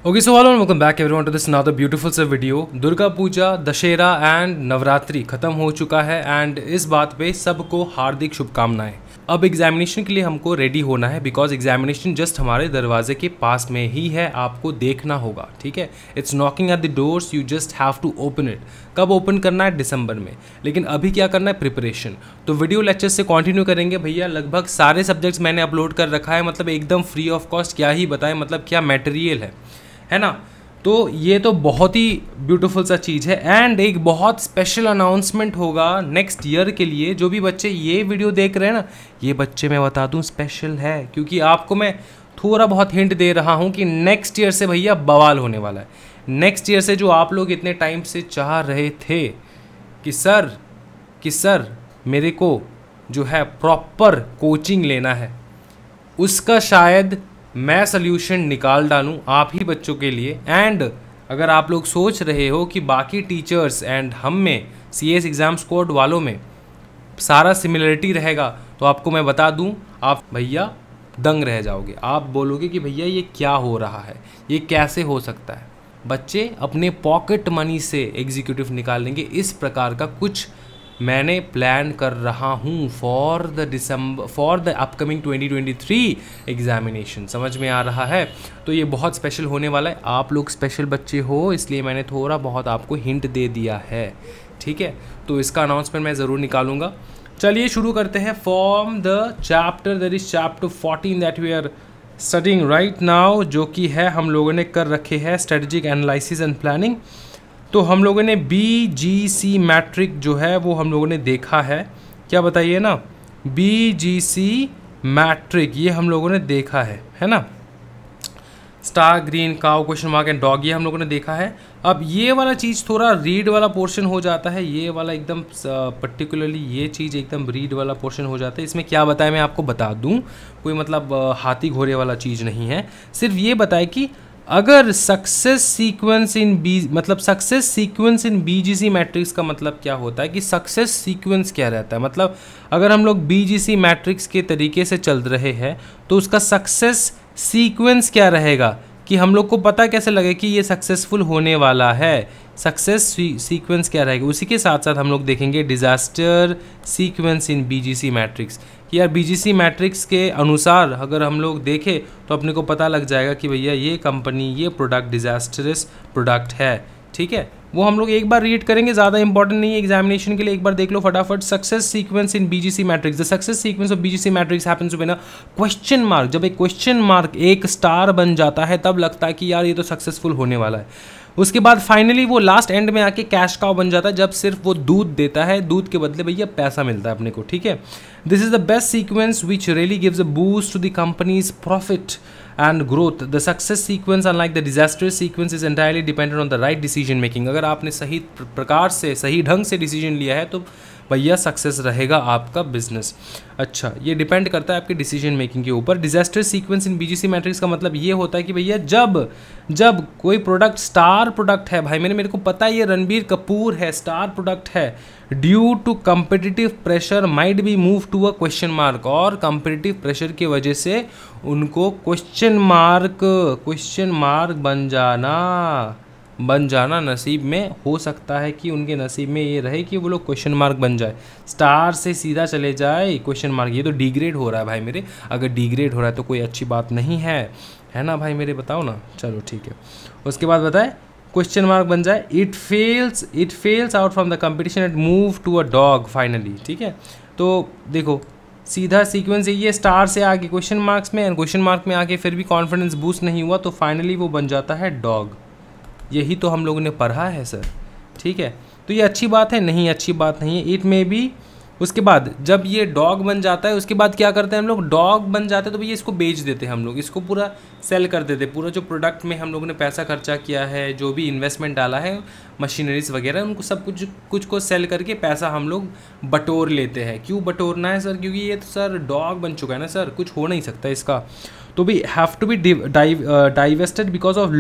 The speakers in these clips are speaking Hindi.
Okay so hello and welcome back everyone to this another beautiful सा वीडियो। दुर्गा पूजा, दशहरा एंड नवरात्रि खत्म हो चुका है एंड इस बात पे सबको हार्दिक शुभकामनाएं। अब एग्जामिनेशन के लिए हमको रेडी होना है बिकॉज एग्जामिनेशन जस्ट हमारे दरवाजे के पास में ही है, आपको देखना होगा। ठीक है, it's knocking at the doors, you just have to open it. कब ओपन करना है? दिसंबर में। लेकिन अभी क्या करना है? प्रिपरेशन। तो वीडियो लेक्चर से कंटिन्यू करेंगे भैया। लगभग सारे सब्जेक्ट्स मैंने अपलोड कर रखा है, मतलब एकदम फ्री ऑफ कॉस्ट। क्या ही बताएं, मतलब क्या मटेरियल है ना। तो ये तो बहुत ही ब्यूटीफुल सा चीज़ है एंड एक बहुत स्पेशल अनाउंसमेंट होगा नेक्स्ट ईयर के लिए। जो भी बच्चे ये वीडियो देख रहे हैं ना, ये बच्चे मैं बता दूं स्पेशल है, क्योंकि आपको मैं थोड़ा बहुत हिंट दे रहा हूँ कि नेक्स्ट ईयर से भैया बवाल होने वाला है। नेक्स्ट ईयर से जो आप लोग इतने टाइम से चाह रहे थे कि सर मेरे को जो है प्रॉपर कोचिंग लेना है, उसका शायद मैं सल्यूशन निकाल डालूं आप ही बच्चों के लिए। एंड अगर आप लोग सोच रहे हो कि बाकी टीचर्स एंड हम में CS एग्ज़ाम स्क्वाड वालों में सारा सिमिलरिटी रहेगा, तो आपको मैं बता दूं, आप भैया दंग रह जाओगे। आप बोलोगे कि भैया ये क्या हो रहा है, ये कैसे हो सकता है। बच्चे अपने पॉकेट मनी से एग्जीक्यूटिव निकाल लेंगे। इस प्रकार का कुछ मैंने प्लान कर रहा हूँ फॉर द अपकमिंग 2023 एग्जामिनेशन। समझ में आ रहा है? तो ये बहुत स्पेशल होने वाला है। आप लोग स्पेशल बच्चे हो, इसलिए मैंने थोड़ा बहुत आपको हिंट दे दिया है। ठीक है, तो इसका अनाउंसमेंट मैं ज़रूर निकालूंगा। चलिए शुरू करते हैं। From the chapter, that is chapter 14 that we are studying right now, जो कि है हम लोगों ने कर रखे हैं स्ट्रेटेजिक एनालिसिस एंड प्लानिंग। तो हम लोगों ने BGC मैट्रिक जो है वो हम लोगों ने देखा है। क्या बताइए ना, BGC मैट्रिक ये हम लोगों ने देखा है ना। Star, green, cow, question mark and dog, ये हम लोगों ने देखा है। अब ये वाला चीज़ थोड़ा रीड वाला पोर्शन हो जाता है। ये वाला एकदम पर्टिकुलरली ये चीज़ एकदम रीड वाला पोर्शन हो जाता है। इसमें क्या बताए मैं आपको बता दूं, कोई मतलब हाथी घोड़े वाला चीज़ नहीं है। सिर्फ ये बताए कि अगर success sequence in BGC matrix का मतलब क्या होता है, कि सक्सेस सीक्वेंस क्या रहता है। मतलब अगर हम लोग BGC मैट्रिक्स के तरीके से चल रहे हैं तो उसका सक्सेस सीक्वेंस क्या रहेगा, कि हम लोग को पता कैसे लगे कि ये सक्सेसफुल होने वाला है। सक्सेस सीक्वेंस क्या रहेगा। उसी के साथ साथ हम लोग देखेंगे disaster sequence in BGC matrix, कि यार BGC मैट्रिक्स के अनुसार अगर हम लोग देखें तो अपने को पता लग जाएगा कि भैया ये कंपनी, ये प्रोडक्ट डिज़ास्टरस प्रोडक्ट है। ठीक है, वो हम लोग एक बार रीड करेंगे, ज़्यादा इंपॉर्टेंट नहीं है एग्जामिनेशन के लिए। एक बार देख लो फटाफट। Success sequence in BGC matrix, the success sequence of BGC matrix happens to be ना क्वेश्चन मार्क। जब एक क्वेश्चन मार्क एक स्टार बन जाता है तब लगता है कि यार ये तो सक्सेसफुल होने वाला है। उसके बाद फाइनली वो लास्ट एंड में आके कैश काउ बन जाता है, जब सिर्फ वो दूध देता है, दूध के बदले भैया पैसा मिलता है अपने को। ठीक है, this is the best sequence which really gives a boost to the companies profit and growth. The success sequence, unlike the disastrous sequence, is entirely dependent on the right decision making. अगर आपने सही प्रकार से, सही ढंग से डिसीजन लिया है तो भैया सक्सेस रहेगा आपका बिजनेस। अच्छा, ये डिपेंड करता है आपके डिसीजन मेकिंग के ऊपर। Disasters sequence in BGC matrix का मतलब ये होता है कि भैया जब कोई प्रोडक्ट स्टार प्रोडक्ट है, भाई मेरे को पता है ये रणबीर कपूर है, स्टार प्रोडक्ट है, due to competitive pressure might be move to a question mark, और कंपिटिटिव प्रेशर की वजह से उनको क्वेश्चन मार्क बन जाना नसीब में हो सकता है। कि उनके नसीब में ये रहे कि वो लोग क्वेश्चन मार्क बन जाए, स्टार से सीधा चले जाए क्वेश्चन मार्क। ये तो डिग्रेड हो रहा है भाई मेरे। अगर डिग्रेड हो रहा है तो कोई अच्छी बात नहीं है ना भाई मेरे, बताओ ना। चलो ठीक है, उसके बाद बताए क्वेश्चन मार्क बन जाए। It fails out from the competition and move to a dog finally. ठीक है, तो देखो सीधा सीक्वेंस ये स्टार से आगे क्वेश्चन मार्क्स में, एंड क्वेश्चन मार्क में आगे फिर भी कॉन्फिडेंस बूस्ट नहीं हुआ तो फाइनली वो बन जाता है डॉग। यही तो हम लोगों ने पढ़ा है सर। ठीक है, तो ये अच्छी बात है? नहीं, अच्छी बात नहीं है। इट में भी उसके बाद जब ये डॉग बन जाता है, उसके बाद क्या करते हैं हम लोग, डॉग बन जाते हैं तो भैया इसको बेच देते हैं हम लोग, इसको पूरा सेल कर देते हैं। पूरा जो प्रोडक्ट में हम लोगों ने पैसा खर्चा किया है, जो भी इन्वेस्टमेंट डाला है, मशीनरीज वगैरह, उनको सब कुछ को सेल करके पैसा हम लोग बटोर लेते हैं। क्यों बटोरना है सर? क्योंकि ये तो सर डॉग बन चुका है ना सर, कुछ हो नहीं सकता इसका, तो भी have to be divested because of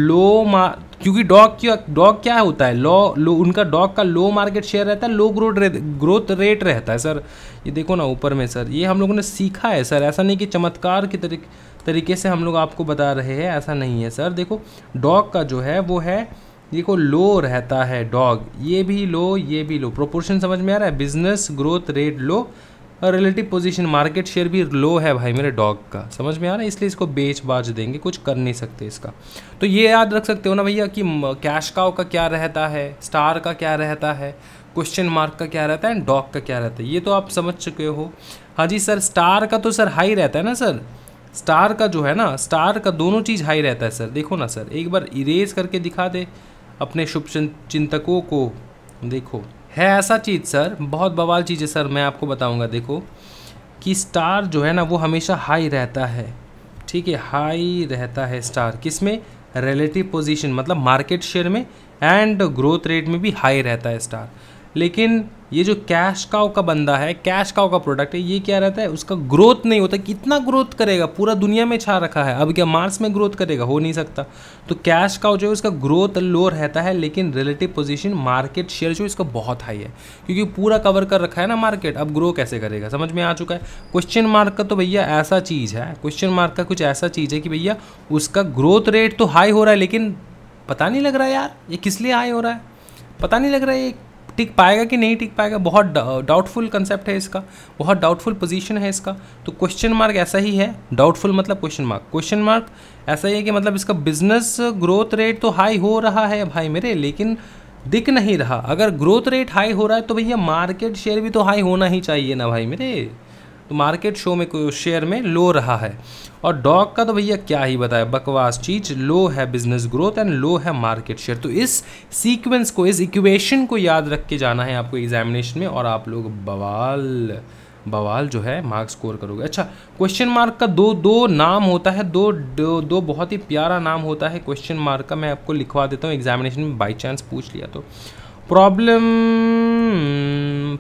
क्योंकि डॉग क्या होता है, लो उनका डॉग का लो मार्केट शेयर रहता है, लो ग्रोथ रेट रहता है सर। ये देखो ना ऊपर में सर, ये हम लोगों ने सीखा है सर, ऐसा नहीं कि चमत्कार की तरीके से हम लोग आपको बता रहे हैं, ऐसा नहीं है सर। देखो डॉग का जो है वो है, देखो लो रहता है डॉग, ये भी लो ये भी लो, प्रोपोर्शन समझ में आ रहा है, बिजनेस ग्रोथ रेट लो और रिलेटिव पोजीशन मार्केट शेयर भी लो है भाई मेरे डॉग का, समझ में आ रहा है, इसलिए इसको बेच बाज देंगे, कुछ कर नहीं सकते इसका। तो ये याद रख सकते हो ना भैया कि कैश काउ का क्या रहता है, स्टार का क्या रहता है, क्वेश्चन मार्क का क्या रहता है, एंड डॉग का क्या रहता है, ये तो आप समझ चुके हो। हाँ जी सर, स्टार का तो सर हाई रहता है ना सर, स्टार का जो है ना, स्टार का दोनों चीज़ हाई रहता है सर। देखो ना सर, एक बार इरेज करके दिखा दे अपने शुभ चिंतकों को, देखो है ऐसा चीज़ सर, बहुत बवाल चीज़ है सर, मैं आपको बताऊंगा। देखो कि स्टार जो है ना वो हमेशा हाई रहता है, ठीक है, हाई रहता है स्टार, किस में, रिलेटिव पोजीशन मतलब मार्केट शेयर में, एंड ग्रोथ रेट में भी हाई रहता है स्टार। लेकिन ये जो कैश काउ का बंदा है, कैश काउ का प्रोडक्ट है, ये क्या रहता है, उसका ग्रोथ नहीं होता। कितना ग्रोथ करेगा, पूरा दुनिया में छा रखा है, अब क्या मार्स में ग्रोथ करेगा, हो नहीं सकता। तो कैश काउ जो है उसका ग्रोथ लो रहता है, लेकिन रिलेटिव पोजीशन मार्केट शेयर जो इसका बहुत हाई है, क्योंकि पूरा कवर कर रखा है ना मार्केट, अब ग्रो कैसे करेगा, समझ में आ चुका है। क्वेश्चन मार्क का तो भैया ऐसा चीज़ है, क्वेश्चन मार्क का कुछ ऐसा चीज़ है कि भैया उसका ग्रोथ रेट तो हाई हो रहा है, लेकिन पता नहीं लग रहा है यार ये किस लिए हाई हो रहा है, पता नहीं लग रहा है ये टिक पाएगा कि नहीं टिक पाएगा, बहुत डाउटफुल कंसेप्ट है इसका, बहुत डाउटफुल पोजीशन है इसका। तो क्वेश्चन मार्क ऐसा ही है, डाउटफुल मतलब क्वेश्चन मार्क ऐसा ही है कि मतलब इसका बिजनेस ग्रोथ रेट तो हाई हो रहा है भाई मेरे, लेकिन दिख नहीं रहा। अगर ग्रोथ रेट हाई हो रहा है तो भैया मार्केट शेयर भी तो हाई होना ही चाहिए ना भाई मेरे, तो मार्केट शो में शेयर में लो रहा है। और डॉग का तो भैया क्या ही बताया, बकवास चीज़, लो है बिजनेस ग्रोथ एंड लो है मार्केट शेयर। तो इस सीक्वेंस को, इस इक्वेशन को याद रख के जाना है आपको एग्जामिनेशन में, और आप लोग बवाल जो है मार्क्स स्कोर करोगे। अच्छा, क्वेश्चन मार्क का दो नाम होता है, दो बहुत ही प्यारा नाम होता है क्वेश्चन मार्क का, मैं आपको लिखवा देता हूँ एग्जामिनेशन में बाई चांस पूछ लिया तो।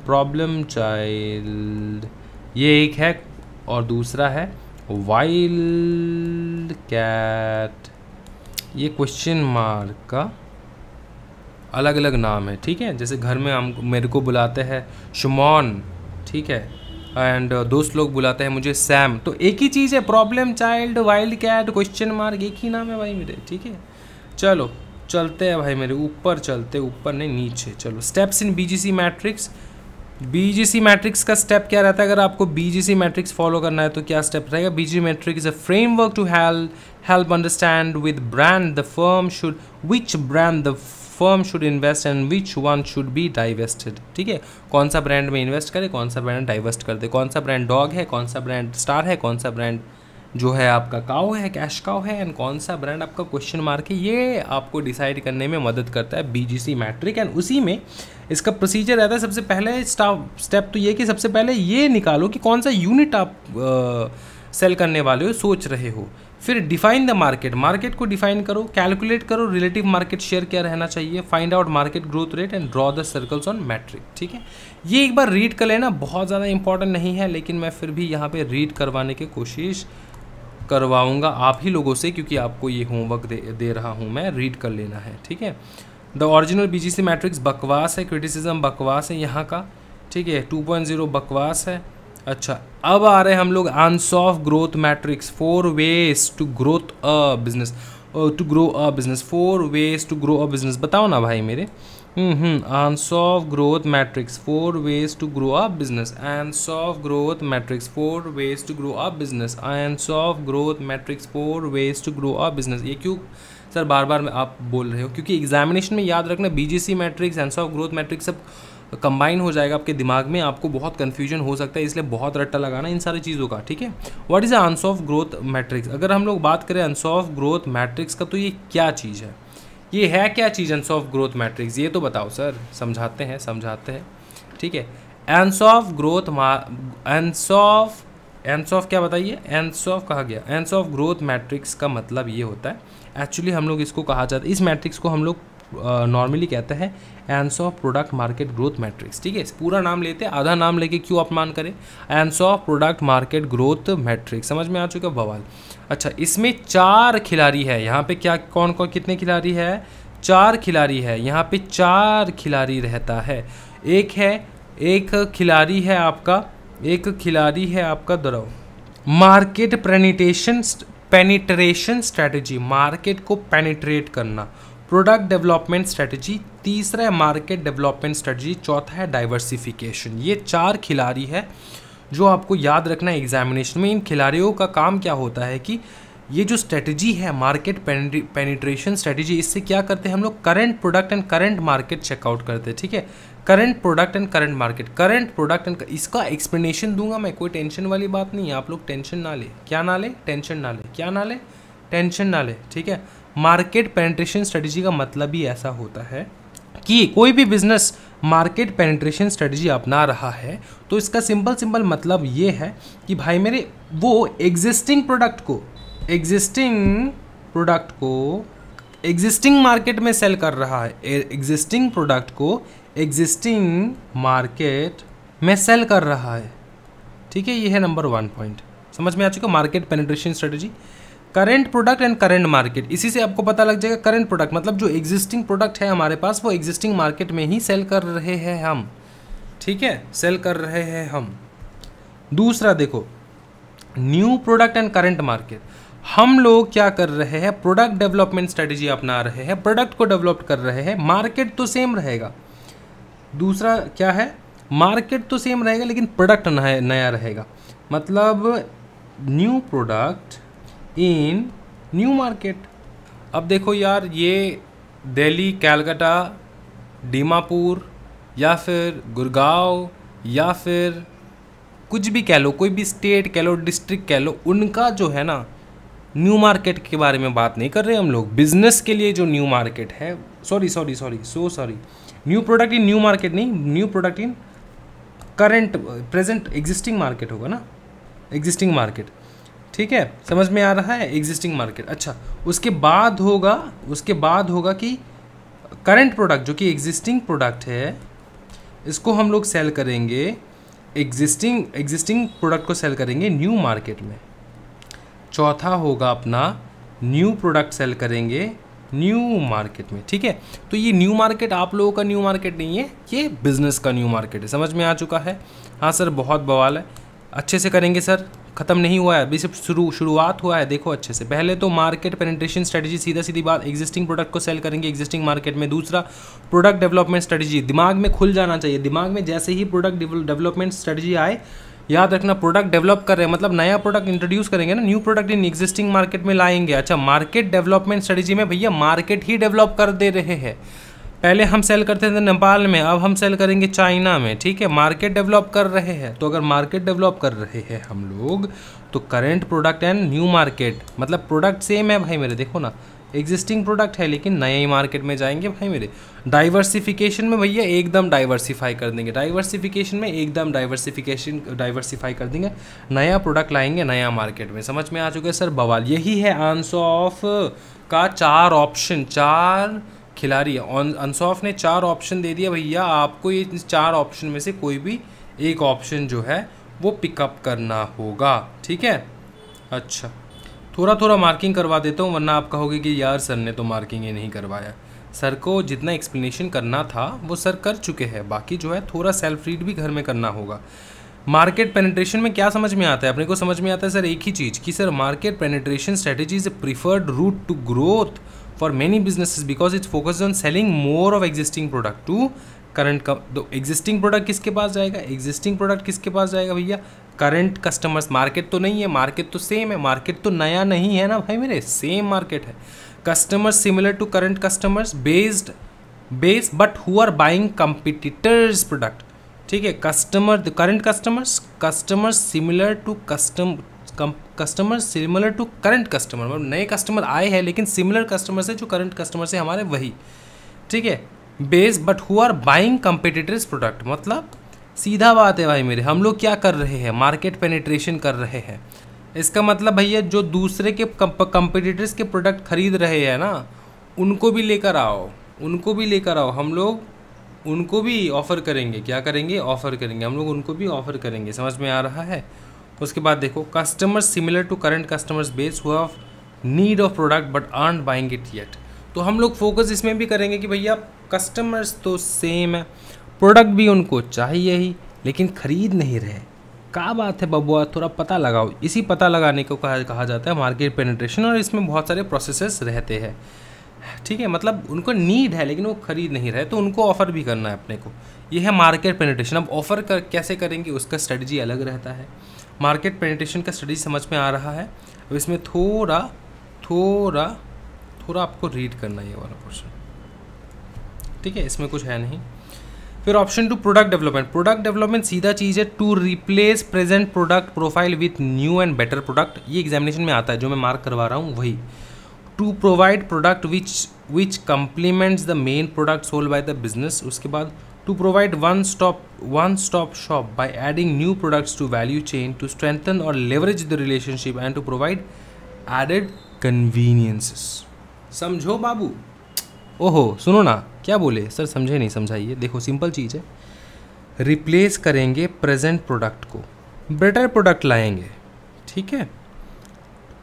प्रॉब्लम चाइल्ड ये एक है, और दूसरा है वाइल्ड कैट, ये क्वेश्चन मार्क का अलग अलग नाम है, ठीक है। जैसे घर में हम मेरे को बुलाते हैं शुमॉन, ठीक है, एंड दोस्त लोग बुलाते हैं मुझे सैम, तो एक ही चीज़ है, problem child, wild cat, question mark, एक ही नाम है भाई मेरे, ठीक है। चलो चलते हैं भाई मेरे, ऊपर चलते, ऊपर नहीं नीचे, चलो। Steps in BGC matrix, BGC matrix का स्टेप क्या रहता है, अगर आपको बीजीसी मैट्रिक्स फॉलो करना है तो क्या स्टेप रहेगा। BGC matrix is a framework to help understand with brand the firm should, which brand the firm should invest and which one should be divested, ठीक है। कौन सा ब्रांड में इन्वेस्ट करे, कौन सा ब्रांड डाइवेस्ट कर दे, कौन सा ब्रांड डॉग है, कौन सा ब्रांड स्टार है, कौन सा ब्रांड जो है आपका काउ है, कैश काउ है, एंड कौन सा ब्रांड आपका क्वेश्चन मार्क है, ये आपको डिसाइड करने में मदद करता है बीजीसी मैट्रिक। एंड उसी में इसका प्रोसीजर रहता है, सबसे पहले स्टेप तो ये कि सबसे पहले ये निकालो कि कौन सा यूनिट आप सेल करने वाले हो, सोच रहे हो। फिर डिफाइन द मार्केट, मार्केट को डिफाइन करो, कैलकुलेट करो रिलेटिव मार्केट शेयर क्या रहना चाहिए, find out market growth rate and draw the circles on matrix, ठीक है। ये एक बार रीड कर लेना, बहुत ज़्यादा इंपॉर्टेंट नहीं है, लेकिन मैं फिर भी यहाँ पे रीड करवाने की कोशिश करवाऊंगा आप ही लोगों से, क्योंकि आपको ये होमवर्क दे रहा हूँ मैं, रीड कर लेना है, ठीक है। द ओरिजिनल बीजीसी मैट्रिक्स बकवास है, क्रिटिसिज्म बकवास है यहाँ का, ठीक है, 2.0 बकवास है। अच्छा, अब आ रहे हैं हम लोग Ansoff growth matrix, 4 ways to growth a business, to grow a business, 4 ways to grow a business, बताओ ना भाई मेरे। Ansoff growth matrix, 4 ways to grow a business, Ansoff growth matrix, 4 ways to grow a business, Ansoff growth matrix, 4 ways to grow a business। ये क्यों सर बार बार आप बोल रहे हो, क्योंकि एग्जामिनेशन में याद रखना BGC matrix, Ansoff growth matrix सब कंबाइन हो जाएगा आपके दिमाग में, आपको बहुत कन्फ्यूजन हो सकता है, इसलिए बहुत रट्टा लगाना इन सारी चीज़ों का, ठीक है। What is Ansoff growth matrix, अगर हम लोग बात करें अनसॉल्व ग्रोथ मैट्रिक्स का, तो ये क्या चीज़ है, ये है क्या चीज़ अनसॉल्व ग्रोथ मैट्रिक्स, ये तो बताओ सर, समझाते हैं, ठीक है। अनसॉल्व ग्रोथ अनसॉल्व क्या बताइए, अनसॉल्व कहा गया, अनसॉल्व ग्रोथ मैट्रिक्स का मतलब ये होता है, एक्चुअली हम लोग इसको कहा जाता है, इस मैट्रिक्स को हम लोग नॉर्मली कहता है Ansoff product market growth matrix. ठीक है, पूरा नाम लेते हैं, आधा नाम लेके क्यों अपमान करें। Ansoff product market growth matrix, समझ में आ चुका बवाल। अच्छा, इसमें 4 खिलाड़ी है, यहाँ पे क्या कौन कौन कितने खिलाड़ी है, 4 खिलाड़ी है, यहाँ पे 4 खिलाड़ी रहता है। एक खिलाड़ी है आपका दोहराओ मार्केट पेनिट्रेशन स्ट्रैटेजी, मार्केट को पेनिट्रेट करना। प्रोडक्ट डेवलपमेंट स्ट्रैटेजी, तीसरा है मार्केट डेवलपमेंट स्ट्रैटेजी, चौथा है डाइवर्सिफिकेशन। ये 4 खिलाड़ी है जो आपको याद रखना है एग्जामिनेशन में। इन खिलाड़ियों का काम क्या होता है कि ये जो स्ट्रेटजी है मार्केट पेनिट्रेशन स्ट्रेटजी, इससे क्या करते हैं हम लोग, current product and current market checkout करते हैं। ठीक है, current product and current market, current product and, इसका एक्सप्लेनेशन दूंगा मैं, कोई टेंशन वाली बात नहीं है, आप लोग टेंशन ना ले, क्या ना ले, टेंशन ना ले, क्या ना ले, टेंशन ना ले। ठीक है, मार्केट पेनिट्रेशन स्ट्रेटजी का मतलब ही ऐसा होता है कि कोई भी बिजनेस मार्केट पेनिट्रेशन स्ट्रेटजी अपना रहा है तो इसका सिंपल मतलब ये है कि भाई मेरे वो एग्जिस्टिंग मार्केट में सेल कर रहा है, एग्जिस्टिंग प्रोडक्ट को एग्जिस्टिंग मार्केट में सेल कर रहा है। ठीक है, ये है नंबर 1 पॉइंट, समझ में आ चुका। Market penetration strategy, current product and current market, इसी से आपको पता लग जाएगा। करंट प्रोडक्ट मतलब जो एग्जिस्टिंग प्रोडक्ट है हमारे पास, वो एग्जिस्टिंग मार्केट में ही सेल कर रहे हैं हम। ठीक है, सेल कर रहे हैं हम। दूसरा देखो, new product and current market, हम लोग क्या कर रहे हैं, प्रोडक्ट डेवलपमेंट स्ट्रेटजी अपना रहे हैं, प्रोडक्ट को डेवलप कर रहे हैं, मार्केट तो सेम रहेगा। दूसरा क्या है, मार्केट तो सेम रहेगा लेकिन प्रोडक्ट नया रहेगा, मतलब new product in new market. अब देखो यार, ये दिल्ली, कलकत्ता, दीमापुर या फिर गुड़गांव या फिर कुछ भी कह लो, कोई भी स्टेट कह लो, डिस्ट्रिक्ट कह लो, उनका जो है ना न्यू मार्केट के बारे में बात नहीं कर रहे हम लोग। बिजनेस के लिए जो न्यू मार्केट है, sorry, new product in new market नहीं, new product in current present existing market होगा ना, एग्जिस्टिंग मार्केट। ठीक है, समझ में आ रहा है, एग्जिस्टिंग मार्केट। अच्छा, उसके बाद होगा कि करंट प्रोडक्ट जो कि एग्जिस्टिंग प्रोडक्ट है, इसको हम लोग सेल करेंगे, एग्जिस्टिंग प्रोडक्ट को सेल करेंगे न्यू मार्केट में। चौथा होगा अपना न्यू प्रोडक्ट सेल करेंगे न्यू मार्केट में। ठीक है, तो ये न्यू मार्केट आप लोगों का न्यू मार्केट नहीं है, ये बिजनेस का न्यू मार्केट है। समझ में आ चुका है। हाँ सर, बहुत बवाल है, अच्छे से करेंगे सर, ख़त्म नहीं हुआ है अभी, सिर्फ शुरुआत हुआ है। देखो अच्छे से, पहले तो मार्केट पेनिट्रेशन स्ट्रेटजी, सीधी बात, एग्जिस्टिंग प्रोडक्ट को सेल करेंगे एग्जिस्टिंग मार्केट में। दूसरा प्रोडक्ट डेवलपमेंट स्ट्रेटजी, दिमाग में खुल जाना चाहिए, दिमाग में जैसे ही प्रोडक्ट डेवलपमेंट स्ट्रेटजी आए, याद रखना प्रोडक्ट डेवलप कर रहे हैं मतलब नया प्रोडक्ट इंट्रोड्यूस करेंगे ना, new product in existing market में लाएंगे। अच्छा, मार्केट डेवलपमेंट स्ट्रेटजी में भैया मार्केट ही डेवलप कर दे रहे हैं। पहले हम सेल करते थे नेपाल में, अब हम सेल करेंगे चाइना में। ठीक है, मार्केट डेवलप कर रहे हैं। तो अगर मार्केट डेवलप कर रहे हैं हम लोग, तो current product and new market, मतलब प्रोडक्ट सेम है भाई मेरे, देखो ना, एग्जिस्टिंग प्रोडक्ट है लेकिन नए ही मार्केट में जाएंगे भाई मेरे। डाइवर्सिफिकेशन में भैया एकदम डाइवर्सिफाई कर देंगे, डाइवर्सिफिकेशन में एकदम डाइवर्सिफाई कर देंगे, नया प्रोडक्ट लाएंगे नया मार्केट में। समझ में आ चुके हैं सर बवाल। यही है अनसॉफ का 4 ऑप्शन, 4 खिलाड़ी। अनसॉफ ने 4 ऑप्शन दे दिया भैया आपको, ये 4 ऑप्शन में से कोई भी एक ऑप्शन जो है वो पिकअप करना होगा। ठीक है, अच्छा थोड़ा मार्किंग करवा देता हूँ, वरना आप कहोगे कि यार सर ने तो मार्किंग ही नहीं करवाया। सर को जितना एक्सप्लेनेशन करना था वो सर कर चुके हैं, बाकी जो है थोड़ा सेल्फ रीड भी घर में करना होगा। मार्केट पेनिट्रेशन में क्या समझ में आता है अपने को? समझ में आता है सर एक ही चीज़ कि sir market penetration strategy is a preferred route to growth for many businesses because it's focused on selling more of existing product to current. तो एग्जिस्टिंग प्रोडक्ट किसके पास जाएगा? एग्जिस्टिंग प्रोडक्ट किसके पास जाएगा भैया? Current customers. मार्केट तो नहीं है, मार्केट तो सेम है, मार्केट तो नया नहीं है ना भाई मेरे, सेम मार्केट है। Customers similar to current customers based but who are buying competitors product. ठीक है, customer current customers similar to customer similar to current customer, मतलब नए कस्टमर आए हैं लेकिन सिमिलर कस्टमर से जो करंट कस्टमर से हमारे वही। ठीक है, base but who are buying competitors product, मतलब सीधा बात है भाई मेरे, हम लोग क्या कर रहे हैं? मार्केट पेनिट्रेशन कर रहे हैं। इसका मतलब भैया जो दूसरे के कंपिटिटर्स के प्रोडक्ट खरीद रहे हैं ना, उनको भी लेकर आओ। उनको भी लेकर आओ, हम लोग उनको भी ऑफ़र करेंगे। क्या करेंगे? ऑफ़र करेंगे, हम लोग उनको भी ऑफ़र करेंगे। समझ में आ रहा है? उसके बाद देखो, customers similar to current customers base who have need of product but aren't buying it yet. तो हम लोग फोकस इसमें भी करेंगे कि भैया कस्टमर्स तो सेम है, प्रोडक्ट भी उनको चाहिए ही, लेकिन खरीद नहीं रहे। क्या बात है बबुआ, थोड़ा पता लगाओ। इसी पता लगाने को कहा जाता है मार्केट पेनिट्रेशन, और इसमें बहुत सारे प्रोसेसेस रहते हैं। ठीक है, मतलब उनको नीड है लेकिन वो खरीद नहीं रहे, तो उनको ऑफ़र भी करना है अपने को। ये है मार्केट पेनिट्रेशन। अब ऑफ़र कैसे करेंगे उसका स्ट्रेटजी अलग रहता है। मार्केट पेनिट्रेशन का स्ट्रेटजी समझ में आ रहा है? अब इसमें थोड़ा आपको रीड करना है ये वाला क्वेश्चन। ठीक है, इसमें कुछ है नहीं। फिर option 2 product development. Product development सीधा चीज़ है, to replace present product profile with new and better product. ये एग्जामिनेशन में आता है, जो मैं मार्क करवा रहा हूँ वही। To provide product which complements the main product sold by the business. उसके बाद to provide one stop shop by adding new products to value chain to strengthen और leverage the relationship and to provide added conveniences. समझो बाबू। ओहो सुनो ना, क्या बोले सर? समझे नहीं? समझाइए। देखो सिंपल चीज़ है, रिप्लेस करेंगे प्रेजेंट प्रोडक्ट को, बेटर प्रोडक्ट लाएंगे। ठीक है,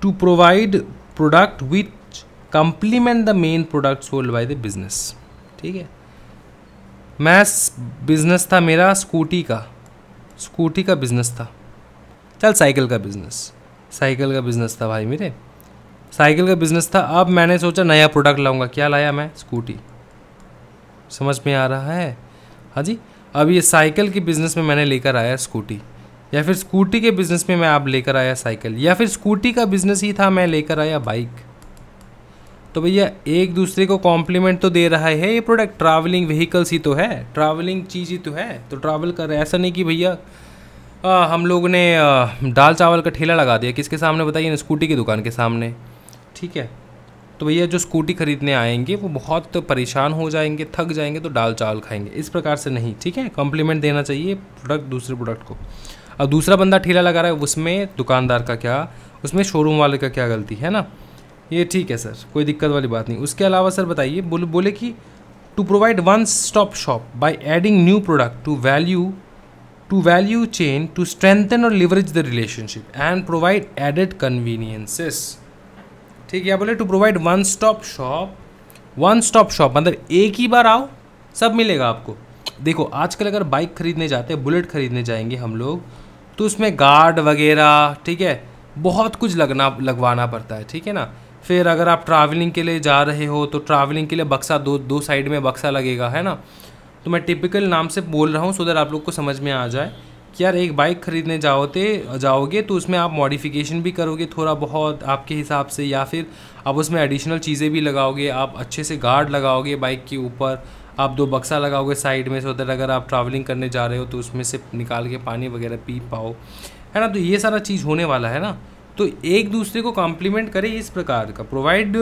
to provide product which complement the main product sold by the business. ठीक है, मैं बिजनेस था मेरा स्कूटी का बिजनेस था। चल साइकिल का बिजनेस था भाई मेरे, साइकिल का बिजनेस था। अब मैंने सोचा नया प्रोडक्ट लाऊंगा। क्या लाया मैं? स्कूटी। समझ में आ रहा है? हाँ जी। अब ये साइकिल के बिज़नेस में मैंने लेकर आया स्कूटी, या फिर स्कूटी के बिज़नेस में मैं आप लेकर आया साइकिल, या फिर स्कूटी का बिज़नेस ही था मैं लेकर आया बाइक। तो भैया एक दूसरे को कॉम्प्लीमेंट तो दे रहा है ये प्रोडक्ट। ट्रैवलिंग व्हीकल्स ही तो है, ट्रैवलिंग चीज़ ही तो है, तो ट्रैवल कर रहे। ऐसा नहीं कि भैया हम लोग ने दाल चावल का ठेला लगा दिया। किसके सामने बताइए ना? स्कूटी की दुकान के सामने। ठीक है, तो भैया जो स्कूटी खरीदने आएंगे वो बहुत परेशान हो जाएंगे, थक जाएंगे, तो दाल चावल खाएंगे। इस प्रकार से नहीं। ठीक है, कॉम्प्लीमेंट देना चाहिए प्रोडक्ट दूसरे प्रोडक्ट को। अब दूसरा बंदा ठेला लगा रहा है, उसमें दुकानदार का क्या, उसमें शोरूम वाले का क्या गलती है ना? ये ठीक है सर, कोई दिक्कत वाली बात नहीं। उसके अलावा सर बताइए, बोले कि to provide one stop shop by adding new product to value chain to strengthen और leverage the relationship and provide added conveniences. ठीक है, बोले to provide one stop shop मतलब एक ही बार आओ, सब मिलेगा आपको। देखो आजकल अगर बाइक खरीदने जाते हैं, बुलेट खरीदने जाएंगे हम लोग, तो उसमें गार्ड वगैरह, ठीक है, बहुत कुछ लगवाना पड़ता है। ठीक है ना? फिर अगर आप ट्रैवलिंग के लिए जा रहे हो तो ट्रैवलिंग के लिए बक्सा, दो साइड में बक्सा लगेगा, है ना? तो मैं टिपिकल नाम से बोल रहा हूँ सो दैट आप लोग को समझ में आ जाए कि यार एक बाइक खरीदने जाओगे तो उसमें आप मॉडिफिकेशन भी करोगे थोड़ा बहुत आपके हिसाब से, या फिर आप उसमें एडिशनल चीज़ें भी लगाओगे, आप अच्छे से गार्ड लगाओगे बाइक के ऊपर, आप 2 बक्सा लगाओगे साइड में, सो दैट अगर आप ट्रैवलिंग करने जा रहे हो तो उसमें से निकाल के पानी वगैरह पी पाओ, है ना? तो ये सारा चीज़ होने वाला है ना। तो एक दूसरे को कॉम्प्लीमेंट करे इस प्रकार का, provide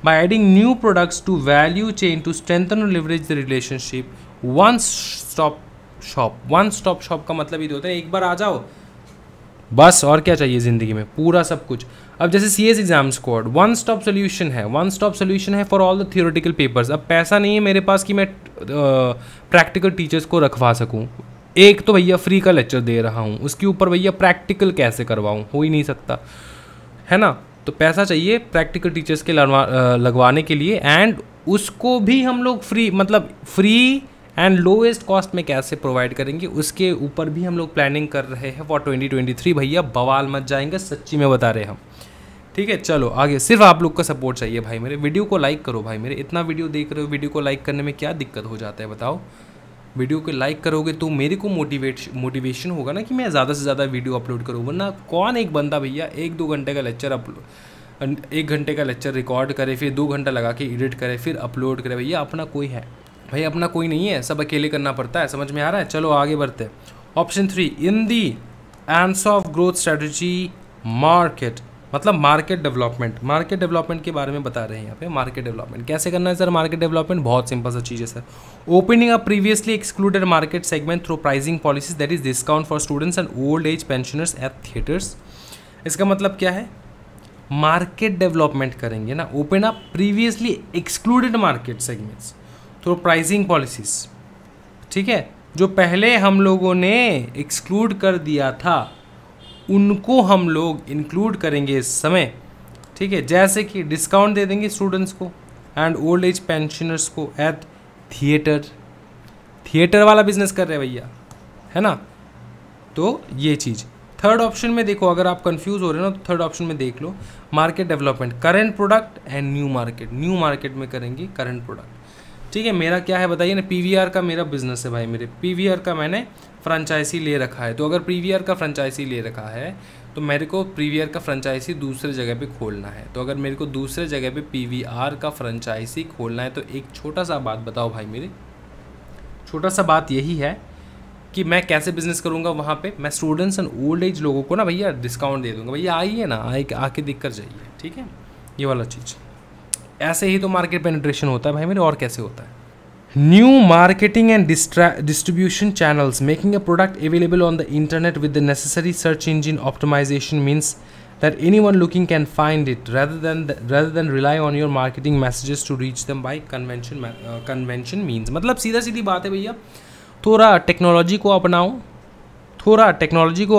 by adding new products to value chain to strengthen और leverage the relationship. One stop shop का मतलब ये होता है एक बार आ जाओ बस, और क्या चाहिए ज़िंदगी में, पूरा सब कुछ। अब जैसे CS exam squad one stop solution है for all the theoretical papers. अब पैसा नहीं है मेरे पास कि मैं प्रैक्टिकल टीचर्स को रखवा सकूं। एक तो भैया फ्री का लेक्चर दे रहा हूं, उसके ऊपर भैया प्रैक्टिकल कैसे करवाऊं, हो ही नहीं सकता, है ना? तो पैसा चाहिए प्रैक्टिकल टीचर्स के लगवाने के लिए, एंड उसको भी हम लोग फ्री एंड लोएस्ट कॉस्ट में कैसे प्रोवाइड करेंगे, उसके ऊपर भी हम लोग प्लानिंग कर रहे हैं फॉर 2023। भैया बवाल मच जाएंगे, सच्ची में बता रहे हम। ठीक है, चलो आगे। सिर्फ आप लोग का सपोर्ट चाहिए भाई मेरे। वीडियो को लाइक करो भाई मेरे, इतना वीडियो देख रहे हो, वीडियो को लाइक करने में क्या दिक्कत हो जाता है बताओ? वीडियो को लाइक करोगे तो मेरे को मोटिवेशन होगा ना कि मैं ज़्यादा से ज़्यादा वीडियो अपलोड करूँ। वरना कौन एक बंदा भैया 1-2 घंटे का लेक्चर 1 घंटे का लेक्चर रिकॉर्ड करे, फिर 2 घंटा लगा के एडिट करे, फिर अपलोड करे? भैया अपना कोई है भाई, अपना कोई नहीं है, सब अकेले करना पड़ता है। समझ में आ रहा है? चलो आगे बढ़ते हैं। Option 3, in the ends of growth strategy market, मतलब मार्केट डेवलपमेंट के बारे में बता रहे हैं यहाँ पे। मार्केट डेवलपमेंट कैसे करना है सर? मार्केट डेवलपमेंट बहुत सिंपल सा चीज़ है sir. Opening a previously excluded market segment through pricing policies that is discount for students and old age pensioners at theatres. इसका मतलब क्या है? मार्केट डेवलपमेंट करेंगे ना, open up previously excluded market segments, through pricing policies, ठीक है, जो पहले हम लोगों ने एक्सक्लूड कर दिया था उनको हम लोग इंक्लूड करेंगे इस समय, ठीक है, जैसे कि डिस्काउंट दे देंगे स्टूडेंट्स को एंड ओल्ड एज पेंशनर्स को एट थिएटर वाला बिजनेस कर रहे हैं भैया, है ना। तो ये चीज़ थर्ड ऑप्शन में देखो, अगर आप कंफ्यूज हो रहे हो ना तो थर्ड ऑप्शन में देख लो, market development, current product and new market में करेंगे करंट प्रोडक्ट, ठीक है। मेरा क्या है बताइए ना, पीवीआर का मेरा बिजनेस है भाई, मेरे पीवीआर का मैंने फ्रेंचाइजी ले रखा है। तो अगर पीवीआर का फ्रेंचाइजी ले रखा है तो मेरे को पीवीआर का फ्रेंचाइजी दूसरे जगह पे खोलना है। तो अगर मेरे को दूसरे जगह पे पीवीआर का फ्रेंचाइजी खोलना है तो एक छोटा सा बात बताओ भाई मेरे, छोटा सा बात यही है कि मैं कैसे बिजनेस करूंगा वहाँ पे। मैं स्टूडेंट्स एंड ओल्ड एज लोगों को ना भैया डिस्काउंट दे दूंगा, भैया आइए ना, आके दिख कर जाइए, ठीक है, ये वाला चीज़। ऐसे ही तो मार्केट पेनिट्रेशन होता है भाई मेरे, और कैसे होता है। New marketing and distribution channels, making a product available on the internet with the necessary search engine optimisation means that anyone looking can find it rather than rely on your marketing messages to reach them by convention means। मतलब सीधा सीधी बात है भैया, थोड़ा टेक्नोलॉजी को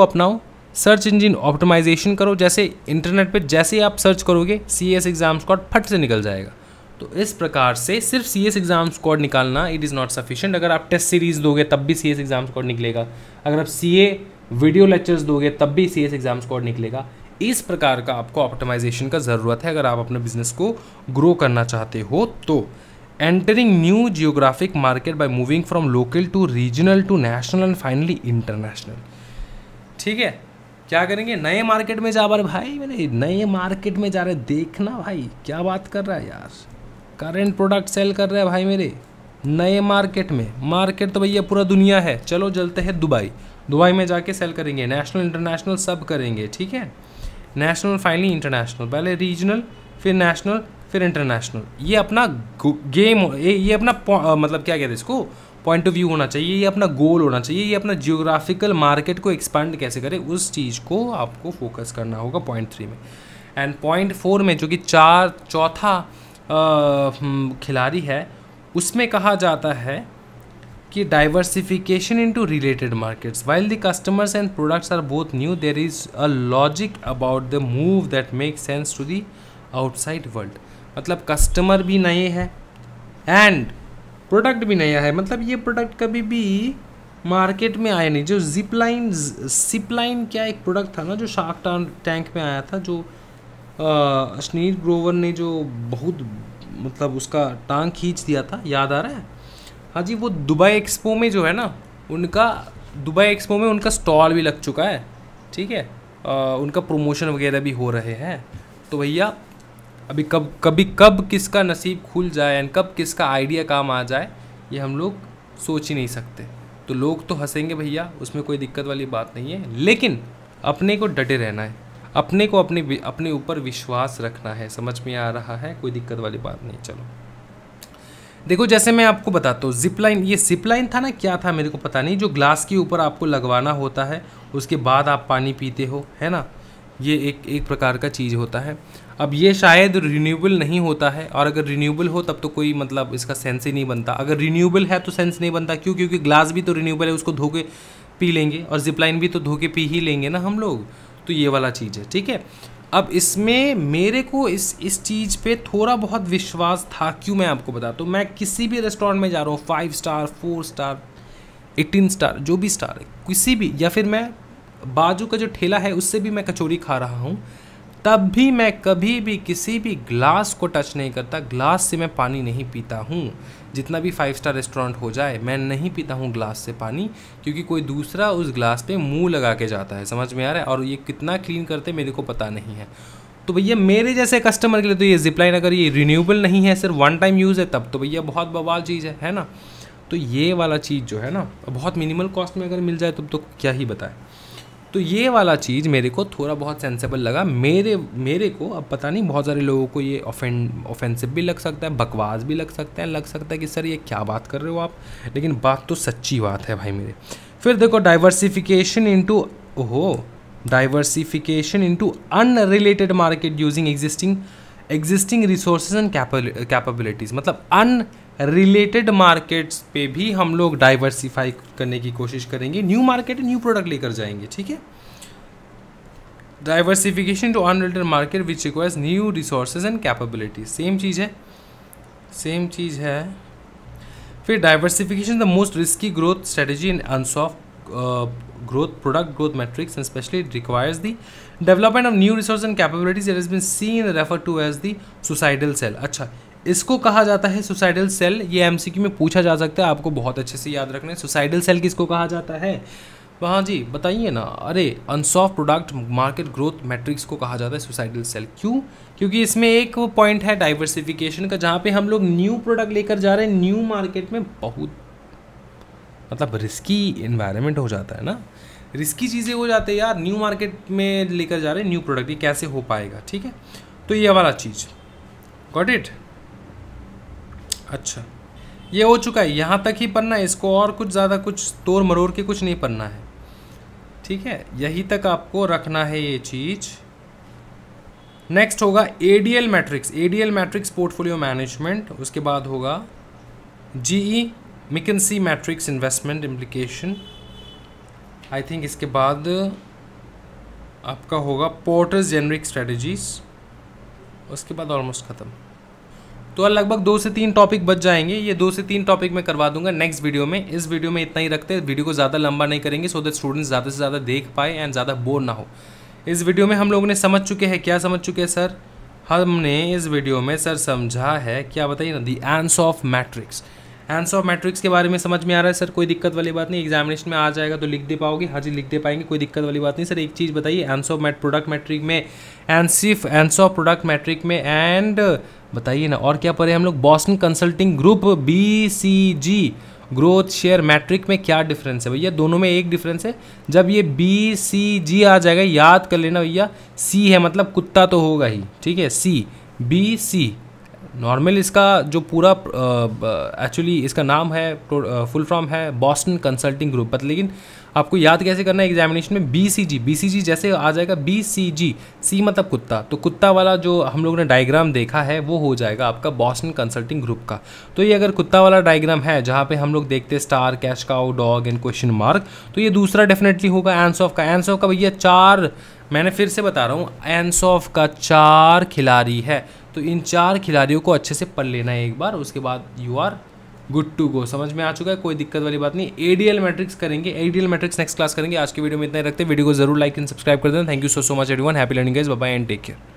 अपनाओ, सर्च इंजन ऑप्टिमाइजेशन करो। जैसे इंटरनेट पे जैसे आप सर्च करोगे CS एग्ज़ाम स्क्वाड फट से निकल जाएगा। तो इस प्रकार से सिर्फ CS एग्ज़ाम स्क्वाड निकालना इट इज़ नॉट सफिशिएंट। अगर आप टेस्ट सीरीज़ दोगे तब भी CS एग्ज़ाम स्क्वाड निकलेगा, अगर आप CA वीडियो लेक्चर्स दोगे तब भी CS एग्ज़ाम स्क्वाड निकलेगा। इस प्रकार का आपको ऑप्टिमाइजेशन का ज़रूरत है अगर आप अपने बिजनेस को ग्रो करना चाहते हो। तो entering new geographic market by moving from local to regional to national and finally international, ठीक है। क्या करेंगे, नए मार्केट में जा रहे भाई मेरे, नए मार्केट में जा रहे, देखना भाई क्या बात कर रहा है यार, करेंट प्रोडक्ट सेल कर रहे हैं भाई मेरे नए मार्केट में। मार्केट तो भैया पूरा दुनिया है, चलो चलते हैं दुबई में जाके सेल करेंगे, नेशनल इंटरनेशनल सब करेंगे, ठीक है, नेशनल फाइनली इंटरनेशनल, पहले रीजनल फिर नेशनल फिर इंटरनेशनल। ये अपना गेम, ये अपना मतलब क्या कहते हैं इसको, पॉइंट ऑफ व्यू होना चाहिए, ये अपना गोल होना चाहिए, ये अपना जियोग्राफिकल मार्केट को एक्सपांड कैसे करें उस चीज़ को आपको फोकस करना होगा पॉइंट 3 में। एंड पॉइंट 4 में जो कि चौथा खिलाड़ी है, उसमें कहा जाता है कि diversification into related markets while the customers and products are both new there is a logic about the move that make sense to the outside world. मतलब कस्टमर भी नए हैं एंड प्रोडक्ट भी नया है, मतलब ये प्रोडक्ट कभी भी मार्केट में आया नहीं। जो जिपलाइन क्या एक प्रोडक्ट था ना जो शार्क टैंक में आया था, जो अश्नीर ग्रोवर ने जो बहुत मतलब उसका टांग खींच दिया था, याद आ रहा है? हाँ जी, वो दुबई एक्सपो में जो है ना, दुबई एक्सपो में उनका स्टॉल भी लग चुका है, ठीक है, उनका प्रमोशन वगैरह भी हो रहे हैं। तो भैया अभी कब किसका नसीब खुल जाए एंड कब किसका आइडिया काम आ जाए ये हम लोग सोच ही नहीं सकते। तो लोग तो हंसेंगे भैया, उसमें कोई दिक्कत वाली बात नहीं है, लेकिन अपने को डटे रहना है, अपने को अपने ऊपर विश्वास रखना है। समझ में आ रहा है? कोई दिक्कत वाली बात नहीं। चलो देखो, जैसे मैं आपको बताता हूँ, जिपलाइन, ये जिपलाइन था ना, क्या था मेरे को पता नहीं, जो ग्लास के ऊपर आपको लगवाना होता है, उसके बाद आप पानी पीते हो, है ना, ये एक प्रकार का चीज़ होता है। अब ये शायद रिन्यूएबल नहीं होता है, और अगर रिन्यूएबल हो तब तो कोई मतलब इसका सेंस ही नहीं बनता। अगर रिन्यूएबल है तो सेंस नहीं बनता, क्यों? क्योंकि ग्लास भी तो रिन्यूएबल है, उसको धो के पी लेंगे, और जिपलाइन भी तो धो के पी ही लेंगे ना हम लोग। तो ये वाला चीज़ है, ठीक है। अब इसमें मेरे को इस चीज़ पे थोड़ा बहुत विश्वास था। क्यों? मैं आपको बताता हूँ। मैं किसी भी रेस्टोरेंट में जा रहा हूँ, 5 स्टार 4 स्टार 18 स्टार जो भी स्टार है, किसी भी, या फिर मैं बाजू का जो ठेला है उससे भी मैं कचौरी खा रहा हूँ, तब भी मैं कभी भी किसी भी ग्लास को टच नहीं करता। ग्लास से मैं पानी नहीं पीता हूँ। जितना भी 5 स्टार रेस्टोरेंट हो जाए, मैं नहीं पीता हूँ ग्लास से पानी, क्योंकि कोई दूसरा उस ग्लास पे मुंह लगा के जाता है। समझ में आ रहा है? और ये कितना क्लीन करते मेरे को पता नहीं है। तो भैया मेरे जैसे कस्टमर के लिए तो ये जिपलाइन अगर ये रिन्यूएबल नहीं है, सिर्फ 1 टाइम यूज़ है, तब तो भैया बहुत बवाल चीज़ है ना। तो ये वाला चीज़ जो है ना, बहुत मिनिमल कॉस्ट में अगर मिल जाए तब तो क्या ही बताए। तो ये वाला चीज़ मेरे को थोड़ा बहुत सेंसेबल लगा मेरे को। अब पता नहीं, बहुत सारे लोगों को ये ऑफेंसिव भी लग सकता है, बकवास भी लग सकता है कि सर ये क्या बात कर रहे हो आप, लेकिन बात तो सच्ची बात है भाई मेरे। फिर देखो, diversification into unrelated market using existing resources and capabilities. मतलब रिलेटेड मार्केट्स पे भी हम लोग डाइवर्सिफाई करने की कोशिश करेंगे, न्यू मार्केट न्यू प्रोडक्ट लेकर जाएंगे, ठीक है। Diversification to unrelated market which requires new resources and capability, same चीज़ है। फिर diversification the most risky growth strategy in Ansoff growth product growth metrics and especially it requires the development of new resources and capabilities that has been seen and referred to as the suicidal cell। अच्छा, इसको कहा जाता है सुसाइडल सेल, ये एमसीक्यू में पूछा जा सकता है, आपको बहुत अच्छे से याद रखना है। सुसाइडल सेल किसको कहा जाता है, वहाँ जी बताइए ना। अरे अनसॉफ्ट प्रोडक्ट मार्केट ग्रोथ मैट्रिक्स को कहा जाता है सुसाइडल सेल। क्यों? क्योंकि इसमें एक पॉइंट है डाइवर्सिफिकेशन का, जहाँ पे हम लोग न्यू प्रोडक्ट लेकर जा रहे हैं न्यू मार्केट में, बहुत मतलब रिस्की इन्वायरमेंट हो जाता है ना, रिस्की चीज़ें हो जाते हैं यार, न्यू मार्केट में लेकर जा रहे हैं न्यू प्रोडक्ट, ये कैसे हो पाएगा, ठीक है। तो ये वाला चीज़ गॉट इट। अच्छा, ये हो चुका है, यहाँ तक ही पढ़ना है इसको, और कुछ ज़्यादा कुछ तोड़ मरोड़ के कुछ नहीं पढ़ना है, ठीक है, यही तक आपको रखना है ये चीज़। नेक्स्ट होगा एडीएल मैट्रिक्स पोर्टफोलियो मैनेजमेंट, उसके बाद होगा GE McKinsey matrix investment implication, I think इसके बाद आपका होगा पोर्टर्स जेनरिक स्ट्रेटजीज, उसके बाद ऑलमोस्ट ख़त्म। तो लगभग 2 से 3 टॉपिक बच जाएंगे, ये 2 से 3 टॉपिक मैं करवा दूंगा नेक्स्ट वीडियो में। इस वीडियो में इतना ही रखते हैं, वीडियो को ज़्यादा लंबा नहीं करेंगे सो दैट स्टूडेंट्स ज़्यादा से ज़्यादा देख पाए एंड ज़्यादा बोर ना हो। इस वीडियो में हम लोगों ने समझ चुके हैं, क्या समझ चुके हैं सर? हमने इस वीडियो में सर समझा है, क्या बताइए ना, दी एंसॉफ मैट्रिक्स। एंसॉफ मैट्रिक्स के बारे में समझ में आ रहा है सर? कोई दिक्कत वाली बात नहीं, एग्जामिनेशन में आ जाएगा तो लिख दे पाओगे। हाँ जी, लिख दे पाएंगे, कोई दिक्कत वाली बात नहीं। सर एक चीज़ बताइए, एंसॉफ प्रोडक्ट मैट्रिक में, एंसॉफ प्रोडक्ट मैट्रिक में एंड बताइए ना, और क्या पढ़े हम लोग? Boston Consulting Group BCG growth share matrix में क्या डिफरेंस है भैया? दोनों में एक डिफरेंस है, जब ये BCG आ जाएगा याद कर लेना भैया, C है मतलब कुत्ता तो होगा ही, ठीक है, BC नॉर्मल इसका जो पूरा एक्चुअली इसका नाम है, फुल फॉर्म है बॉस्टन कंसल्टिंग ग्रुप, बट लेकिन आपको याद कैसे करना है एग्जामिनेशन में? BCG जैसे आ जाएगा BCG, C मतलब कुत्ता, तो कुत्ता वाला जो हम लोगों ने डायग्राम देखा है वो हो जाएगा आपका बॉस्टन कंसल्टिंग ग्रुप का। तो ये अगर कुत्ता वाला डायग्राम है जहाँ पे हम लोग देखते हैं star, cash cow, dog and question mark, तो ये दूसरा डेफिनेटली होगा एंसॉफ का। एंसॉफ का भैया 4, मैंने फिर से बता रहा हूँ, एंसॉफ का 4 खिलाड़ी है, तो इन 4 खिलाड़ियों को अच्छे से पढ़ लेना है एक बार, उसके बाद you are good to go. समझ में आ चुका है, कोई दिक्कत वाली बात नहीं। एडीएल मैट्रिक्स करेंगे, एडीएल मैट्रिक्स नेक्स्ट क्लास करेंगे। आज की वीडियो में इतना ही रखते हैं, वीडियो को जरूर लाइक एंड सब्सक्राइब कर देना। Thank you so much everyone, happy learning guys, bye bye and take care.